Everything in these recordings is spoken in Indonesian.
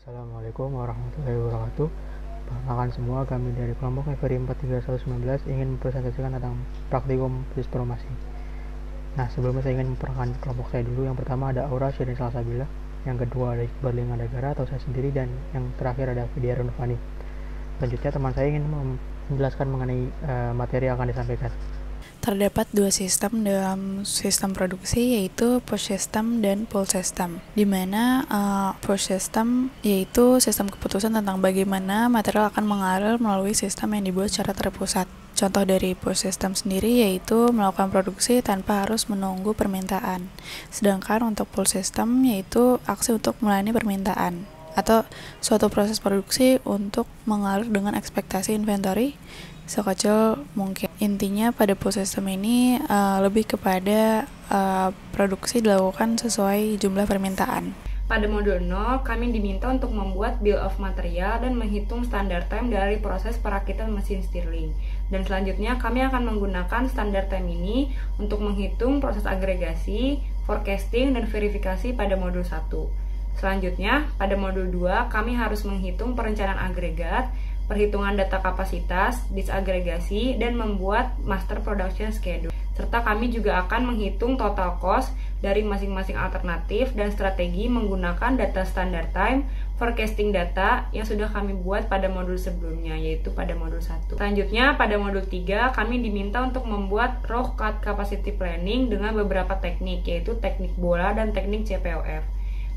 Assalamualaikum warahmatullahi wabarakatuh. Perkenalkan semua, kami dari kelompok FRI 43119 ingin mempresentasikan tentang praktikum sistemasi. Nah, sebelumnya saya ingin memperkenalkan kelompok saya dulu. Yang pertama ada Aura Shirin Salsabila, yang kedua ada Iqbal Lingadagara atau saya sendiri, dan yang terakhir ada Vidya Renufani. Selanjutnya teman saya ingin menjelaskan mengenai materi yang akan disampaikan. Terdapat dua sistem dalam sistem produksi, yaitu push system dan pull system, di mana push system yaitu sistem keputusan tentang bagaimana material akan mengalir melalui sistem yang dibuat secara terpusat. Contoh dari push system sendiri yaitu melakukan produksi tanpa harus menunggu permintaan. Sedangkan untuk pull system yaitu aksi untuk melayani permintaan, atau suatu proses produksi untuk mengalir dengan ekspektasi inventory sekecil mungkin. Intinya pada pull system ini lebih kepada produksi dilakukan sesuai jumlah permintaan. Pada modul 0, kami diminta untuk membuat bill of material dan menghitung standard time dari proses perakitan mesin Stirling. Dan selanjutnya kami akan menggunakan standard time ini untuk menghitung proses agregasi, forecasting, dan verifikasi pada modul 1. Selanjutnya, pada modul 2, kami harus menghitung perencanaan agregat, perhitungan data kapasitas, disagregasi, dan membuat master production schedule. Serta kami juga akan menghitung total cost dari masing-masing alternatif dan strategi menggunakan data standard time, forecasting data yang sudah kami buat pada modul sebelumnya, yaitu pada modul 1. Selanjutnya, pada modul 3, kami diminta untuk membuat raw cut capacity planning dengan beberapa teknik, yaitu teknik bola dan teknik CPOF.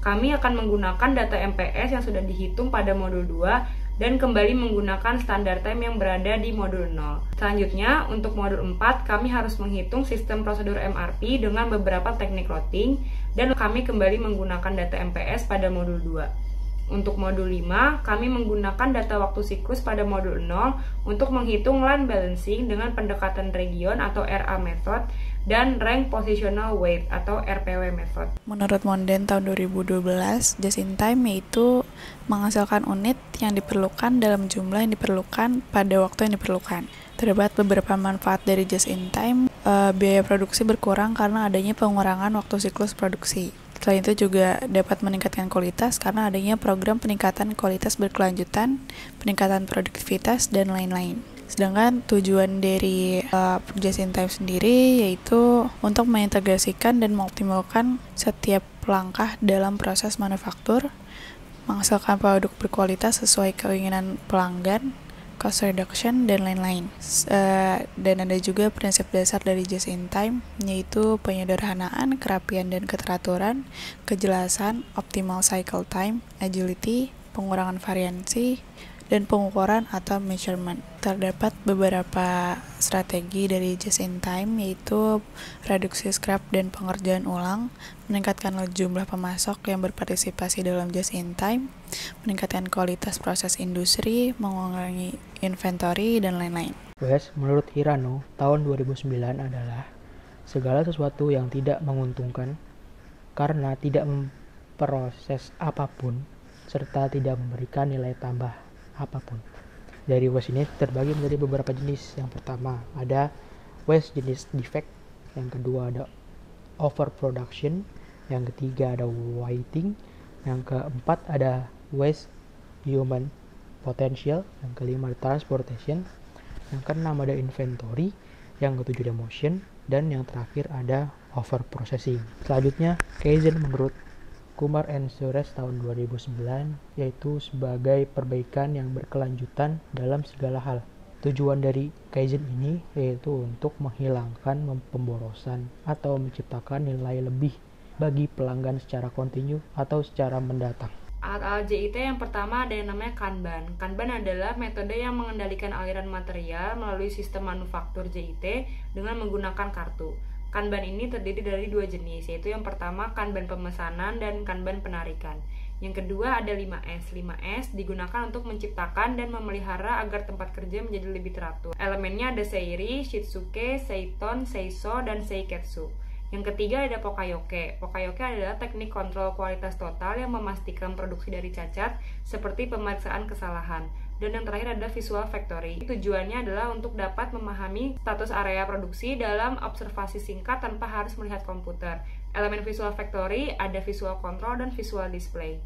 Kami akan menggunakan data MPS yang sudah dihitung pada modul 2 dan kembali menggunakan standard time yang berada di modul 0. Selanjutnya, untuk modul 4, kami harus menghitung sistem prosedur MRP dengan beberapa teknik routing, dan kami kembali menggunakan data MPS pada modul 2. Untuk modul 5, kami menggunakan data waktu siklus pada modul 0 untuk menghitung line balancing dengan pendekatan region atau RA method dan rank positional weight atau RPW method. Menurut Monden tahun 2012, just in time yaitu menghasilkan unit yang diperlukan dalam jumlah yang diperlukan pada waktu yang diperlukan. Terdapat beberapa manfaat dari just in time. Biaya produksi berkurang karena adanya pengurangan waktu siklus produksi. Selain itu juga dapat meningkatkan kualitas karena adanya program peningkatan kualitas berkelanjutan, peningkatan produktivitas, dan lain-lain. Sedangkan tujuan dari just in time sendiri yaitu untuk mengintegrasikan dan mengoptimalkan setiap langkah dalam proses manufaktur, menghasilkan produk berkualitas sesuai keinginan pelanggan, cost reduction, dan lain-lain. Dan ada juga prinsip dasar dari just in time, yaitu penyederhanaan, kerapian dan keteraturan, kejelasan, optimal cycle time, agility, pengurangan variansi, dan pengukuran atau measurement. Terdapat beberapa strategi dari just in time, yaitu reduksi scrap dan pengerjaan ulang, meningkatkan jumlah pemasok yang berpartisipasi dalam just in time, meningkatkan kualitas proses industri, mengurangi inventory, dan lain-lain. Menurut Hirano, tahun 2009 adalah segala sesuatu yang tidak menguntungkan karena tidak memproses apapun serta tidak memberikan nilai tambah apapun. Dari waste ini terbagi menjadi beberapa jenis. Yang pertama ada waste jenis defect, yang kedua ada overproduction, yang ketiga ada whiting, yang keempat ada waste human potential, yang kelima ada transportation, yang keenam ada inventory, yang ketujuh ada motion, dan yang terakhir ada overprocessing. Selanjutnya Kaizen menurut Kumar and Suresh tahun 2009 yaitu sebagai perbaikan yang berkelanjutan dalam segala hal. Tujuan dari Kaizen ini yaitu untuk menghilangkan pemborosan atau menciptakan nilai lebih bagi pelanggan secara kontinu atau secara mendatang. Alat-alat JIT yang pertama ada yang namanya Kanban. Kanban adalah metode yang mengendalikan aliran material melalui sistem manufaktur JIT dengan menggunakan kartu. Kanban ini terdiri dari dua jenis, yaitu yang pertama Kanban pemesanan dan Kanban penarikan. Yang kedua ada 5S. 5S digunakan untuk menciptakan dan memelihara agar tempat kerja menjadi lebih teratur. Elemennya ada Seiri, Shitsuke, Seiton, Seiso, dan Seiketsu. Yang ketiga ada Pokayoke. Pokayoke adalah teknik kontrol kualitas total yang memastikan produksi dari cacat, seperti pemeriksaan kesalahan. Dan yang terakhir adalah Visual Factory. Tujuannya adalah untuk dapat memahami status area produksi dalam observasi singkat tanpa harus melihat komputer. Elemen Visual Factory ada Visual Control dan Visual Display.